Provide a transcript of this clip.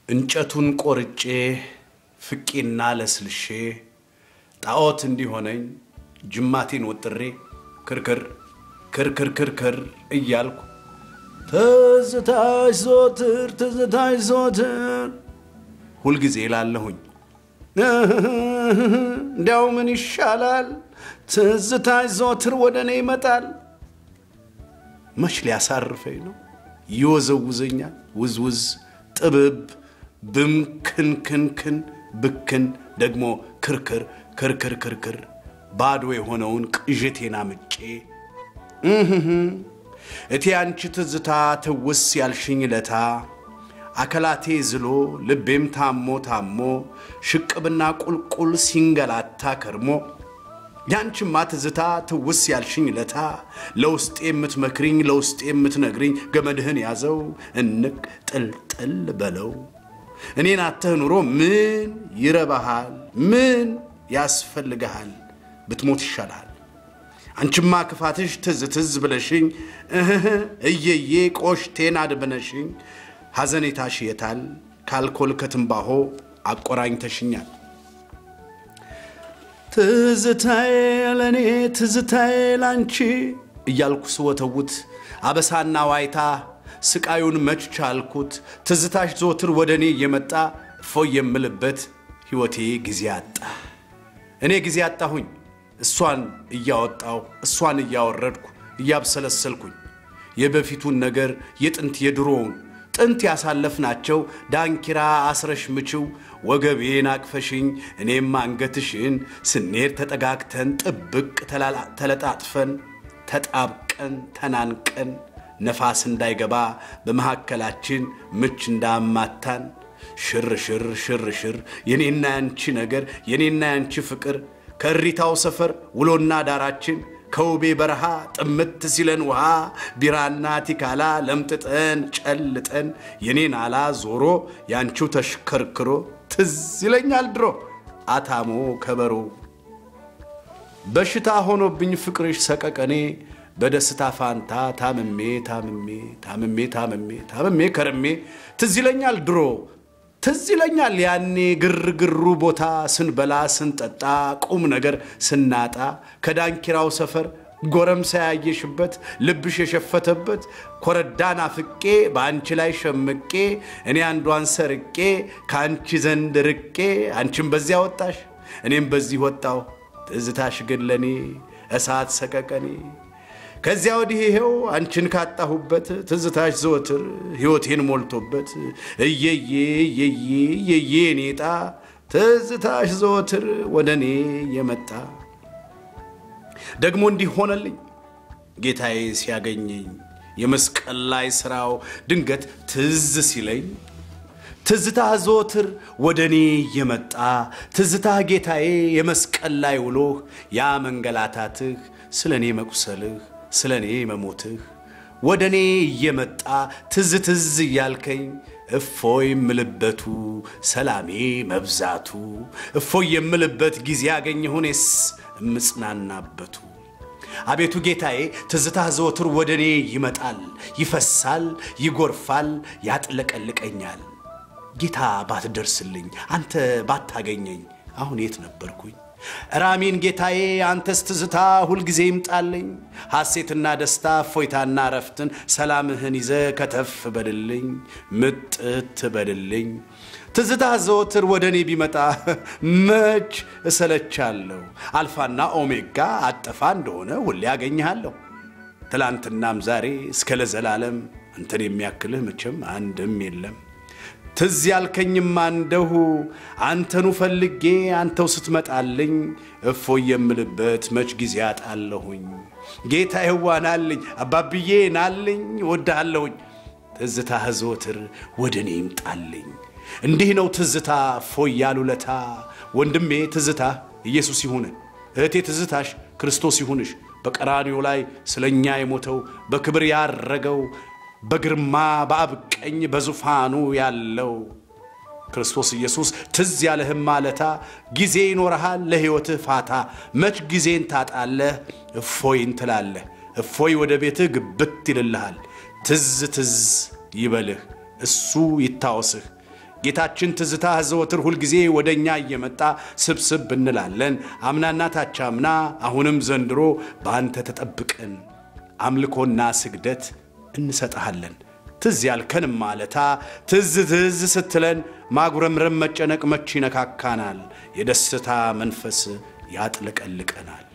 እንጨቱን ቆርጬ ፍቄና ለስልሼ ጣዖት እንዲሆነኝ ጅማቴን ወጥሬ ክርክር ክርክር ክርክር እያልኩ ትዝታሽ ዞትር ሁል ጊዜ ላለሁኝ እንዲያው ምን ይሻላል ትዝታሽ ዞትር ወደኔ ይመጣል መች ሊያሳርፈኝ ነው ይወዘውዘኛል ውዝውዝ ጥብብ ብምክንክንክን ብክን ደግሞ ክርክር ክርክር ክርክር ባዶ የሆነውን ቅዠቴና ምጬ እቲ አንቺ ትዝታ ትውስ ያልሽኝ ለታ አከላቴ ዝሎ ልቤም ታሞ ሽቅብና ቁልቁል ሲንገላታ ከርሞ ያንቺማ ትዝታ ትውስ ያልሽኝ ለታ ለውስጤ የምትመክሪኝ ለውስጤ የምትነግሪኝ ገመድህን ያዘው እንቅ ጥልጥል በለው እኔን አተህ ኑሮ ምን ይረባሃል ምን ያስፈልግሃል ብትሞት ይሻላል አንቺማ ክፋትሽ ትዝ ብለሽኝ እየዬ ቆሽቴን አድበነሽኝ ሐዘኔታሽ የታል ካልኮል ከትምባሆ አቆራኝተሽኛል ትዝታዬ ለኔ ትዝታዬ ላንቺ እያልኩ ስወተውት አበሳና ዋይታ ስቃዩን መች ቻልኩት ትዝታሽ ዞትር ወደኔ የመጣ ፎይ የምልበት ህይወቴ ጊዜ አጣ እኔ ጊዜ አጣሁኝ እሷን እያወጣው እሷን እያወረድኩ እያብሰለሰልኩኝ የበፊቱን ነገር የጥንት የድሮውን ጥንት ያሳለፍናቸው ዳንኪራ አስረሽ ምችው ወገቤን አቅፈሽኝ እኔም አንገትሽን ስንሄድ ተጠጋግተን ጥብቅ ተለጣጥፈን ተጣብቀን ተናንቀን ነፋስ እንዳይገባ በመሐከላችን ምች እንዳማታን ሽር የኔና ያንቺ ነገር የኔና ያንቺ ፍቅር ከሪታው ሰፈር ውሎና ዳራችን ከውቤ በረሃ ጥምት ሲለን ውሃ ቢራና ቲካላ ለምጥጠን ጨልጠን የኔን አላ ዞሮ ያንቺው ተሽከርክሮ ትዝ ይለኛል ድሮ አታሞ ከበሮ በሽታ ሆኖብኝ ፍቅርሽ ሰቀቀኔ በደስታ ፋንታ ታምሜ ከርሜ ትዝ ይለኛል ድሮ ትዝ ይለኛል ያኔ ግርግሩ ቦታ ስንበላ ስንጠጣ ቁም ነገር ስናጣ ከዳንኪራው ሰፈር ጎረምሳ ያየሽበት ልብሽ የሸፈተበት ኮረዳና ፍቄ ባንቺ ላይ ሸምቄ እኔ አንዷን ሰርቄ ካንቺ ዘንድ ርቄ አንቺም በዚያ ወጣሽ እኔም በዚህ ወጣው ትዝታሽ ግን ለኔ እሳት ሰቀቀኔ ከዚያ ወዲህ ይሄው አንቺን ካጣሁበት ትዝታሽ ዘወትር ህይወቴን ሞልቶበት እየዬ ኔጣ ትዝታሽ ዘወትር ወደኔ የመጣ ደግሞ እንዲህ ሆነልኝ ጌታዬ ሲያገኘኝ የመስቀል ላይ ስራው ድንገት ትዝ ሲለኝ ትዝታ ዘወትር ወደኔ የመጣ ትዝታ ጌታዬ የመስቀል ላይ ውሎ ያ መንገላታትህ ስለኔ መቁሰልህ ስለኔ መሞትህ ወደኔ የመጣ ትዝ ያልከኝ እፎይ ምልበቱ ሰላሜ መብዛቱ እፎይ የምልበት ጊዜ ያገኘሁኔስ ምጽናናበቱ አቤቱ ጌታዬ ትዝታ ዘወትር ወደኔ ይመጣል ይፈሳል ይጎርፋል ያጥለቀልቀኛል ጌታ ባትደርስልኝ አንተ ባታገኘኝ አሁን የት ነበርኩኝ ራሚን ጌታዬ አንተስ ትዝታ ሁል ጊዜ ይምጣልኝ ሐሴትና ደስታ ፎይታና ረፍትን ሰላምህን ይዘ ከተፍ በልልኝ ምጥት በልልኝ ትዝታ ዘወትር ወደኔ ቢመጣ መች እሰለቻለሁ አልፋና ኦሜጋ አጠፋ እንደሆነ ሁሌ ያገኛለሁ ትላንትናም ዛሬ እስከ ለዘላለም አንተን የሚያክልህ መቼም አንድም የለም ትዝ ያልከኝማ እንደሁ አንተኑ ፈልጌ አንተው ስትመጣልኝ እፎይ የምልበት መች ጊዜ አጣለሁኝ ጌታዬ ዋናልኝ አባብዬ ናልኝ ወዳለሁኝ ትዝታ ዘወትር ወደኔ ይምጣልኝ እንዲህ ነው ትዝታ ፎይ ያሉለታ ወንድሜ ትዝታ ኢየሱስ ይሁን እህቴ ትዝታሽ ክርስቶስ ይሁንሽ በቀራንዮ ላይ ስለኛ የሞተው በክብር ያረገው በግርማ በአብቀኝ በዙፋኑ ያለው ክርስቶስ ኢየሱስ ትዝ ያለህም ማለታ ጊዜ ይኖርሃል ለህይወትህ ፋታ መች ጊዜን ታጣለህ እፎይን ትላለህ እፎይ ወደ ቤትህ ግብት ይልልሃል ትዝ ይበልህ እሱ ይታወስህ ጌታችን ትዝታ ዘወትር ሁል ጊዜ ወደኛ እየመጣ ስብስብ እንላለን አምናና ታቻምና አሁንም ዘንድሮ ባንተ ተጠብቀን አምልኮና ስግደት እንሰጣለን ትዝ ያልከን ማለታ ትዝ ስትለን ማጉረምረም መጨነቅ መች ይነካካናል የደስታ መንፈስ ያጥለቀልቀናል